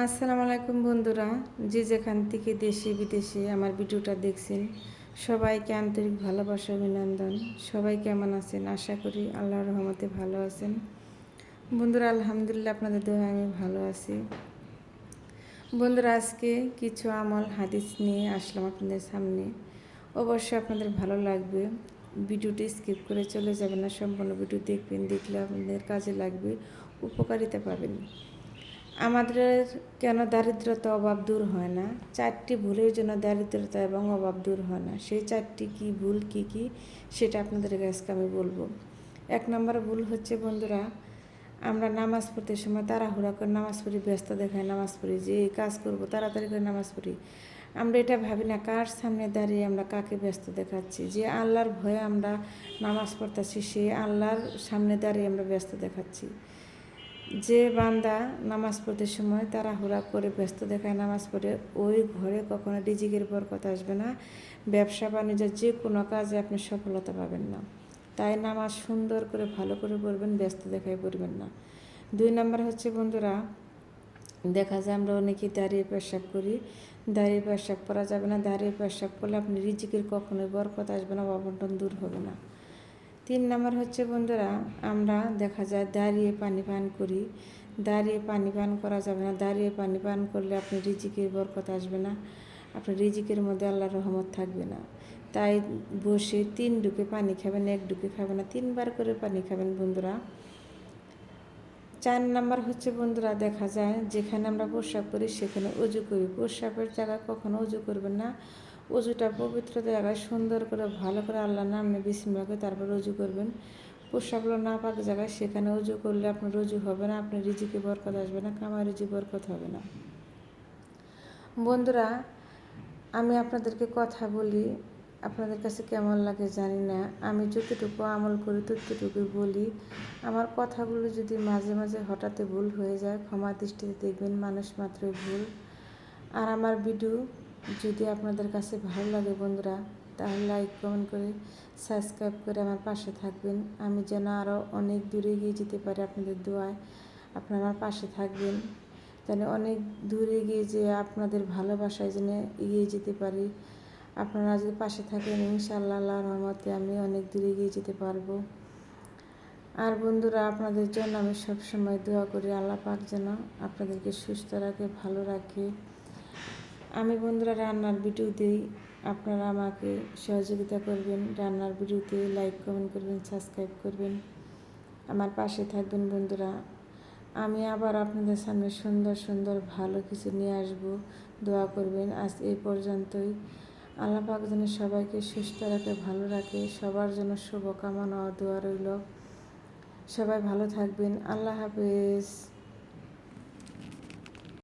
আসসালামু আলাইকুম বন্ধুরা, যে যেখান থেকে দেশে বিদেশে আমার ভিডিওটা দেখছেন সবাইকে আন্তরিক ভালোবাসা অভিনন্দন। সবাই কেমন আছেন? আশা করি আল্লাহর রহমতে ভালো আছেন। বন্ধুরা আলহামদুলিল্লাহ আপনাদের দোয়ায় আমি ভালো আছি। বন্ধুরা আজকে কিছু আমল হাদিস নিয়ে আসলাম আপনাদের সামনে। অবশ্যই আপনাদের ভালো লাগবে। ভিডিওটি স্কিপ করে চলে যাবেন না, সম্পূর্ণ ভিডিও দেখবেন। দেখলে আপনাদের কাজে লাগবে, উপকারিতা পাবেন। আমাদের কেন দারিদ্রতা অভাব দূর হয় না? 4টি ভুলের জন্য দারিদ্রতা এবং অভাব দূর হয় না। সেই 4টি কী ভুল, কী সেটা আপনাদের কাছে আমি বলবো। 1 নম্বর ভুল হচ্ছে বন্ধুরা, আমরা নামাজ পড়তে সময় তাড়াহুড়া করে নামাজ পড়ি, ব্যস্ত দেখায় নামাজ পড়ি, যে এই কাজ করবো তাড়াতাড়ি করে নামাজ পড়ি। আমরা এটা ভাবি না কার সামনে দাঁড়িয়ে আমরা কাকে ব্যস্ত দেখাচ্ছি। যে আল্লাহর ভয়ে আমরা নামাজ পড়তেছি, সেই আল্লাহর সামনে দাঁড়িয়ে আমরা ব্যস্ত দেখাচ্ছি। যে বান্দা নামাজ পড়তে সময় তাড়াহুড়া করে ব্যস্ত দেখায় নামাজ পড়ে, ওই ঘরে কখনো রিজিকের বরকত আসবে না। ব্যবসা বাণিজ্য যে কোনো কাজে আপনি সফলতা পাবেন না। তাই নামাজ সুন্দর করে ভালো করে পড়বেন, ব্যস্ত দেখায় পড়বেন না। 2 নম্বর হচ্ছে বন্ধুরা, দেখা যায় আমরা অনেকেই দাঁড়িয়ে পেশাব করি। দাঁড়িয়ে পেশাব করা যাবে না। দাঁড়িয়ে পেশাব করলে আপনি রিজিকের কখনোই বরকত আসবে না, অবন্টন দূর হবে না। 3 নম্বর হচ্ছে বন্ধুরা, আমরা দেখা যায় দাঁড়িয়ে পানি পান করি। দাঁড়িয়ে পানি পান করা যাবে না। দাঁড়িয়ে পানি পান করলে আপনি রিজিকের বরকত আসবে না, আপনার রিজিকের মধ্যে আল্লাহর রহমত থাকবে না। তাই বসে 3 ঢুকে পানি খাবেন, 1 ঢুকে খাবেন না, 3বার করে পানি খাবেন বন্ধুরা। 4 নম্বর হচ্ছে বন্ধুরা, দেখা যায় যেখানে আমরা প্রস্রাব করি সেখানে অজু করি। প্রস্রাবের জায়গায় কখনো অজু করবেন না। অজুটা পবিত্র জায়গায় সুন্দর করে ভালো করে আল্লাহর নাম নিয়ে বিসমিল্লাহ করে তারপর অজু করবেন। প্রস্রাবগুলো না পাক জায়গায় সেখানে অজু করলে আপনার অজু হবে না, আপনার রিজিকে বরকত আসবে না, কামাই রুজি বরকত হবে না। বন্ধুরা আমি আপনাদেরকে কথা বলি, আপনাদের কাছে কেমন লাগে জানি না। আমি যতটুকু আমল করি ততটুকুই বলি। আমার কথাগুলো যদি মাঝে মাঝে হঠাৎ ভুল হয়ে যায় ক্ষমা দৃষ্টিতে দেখবেন, মানুষ মাত্রই ভুল। আর আমার ভিডিও যদি আপনাদের কাছে ভালো লাগে বন্ধুরা, তাহলে লাইক কমেন্ট করে সাবস্ক্রাইব করে আমার পাশে থাকবেন। আমি যেন আরও অনেক দূরে এগিয়ে যেতে পারি আপনাদের দোয়ায়। আপনারা আমার পাশে থাকবেন যেন অনেক দূরে গিয়ে যে আপনাদের ভালোবাসায় যেন এগিয়ে যেতে পারি। আপনারা যদি পাশে থাকেন ইনশাআল্লাহ আল্লাহর রহমতে আমি অনেক দূরে এগিয়ে যেতে পারবো। আর বন্ধুরা আপনাদের জন্য আমি সবসময় দোয়া করি, আল্লাহ পাক যেন আপনাদেরকে সুস্থ রাখে, ভালো রাখে। আমি বন্ধুরা রান্নার ভিডিও দিই, আপনারা আমাকে সহযোগিতা করবেন। রান্নার ভিডিওতে লাইক কমেন্ট করবেন, সাবস্ক্রাইব করবেন, আমার পাশে থাকবেন বন্ধুরা। আমি আবার আপনাদের সামনে সুন্দর সুন্দর ভালো কিছু নিয়ে আসব, দোয়া করবেন। আজ এই পর্যন্তই। আল্লাহ পাক যেন সবাইকে সুস্থ রাখে, ভালো রাখে। সবার জন্য শুভকামনা ও দোয়া রইল। সবাই ভালো থাকবেন। আল্লাহ হাফেজ।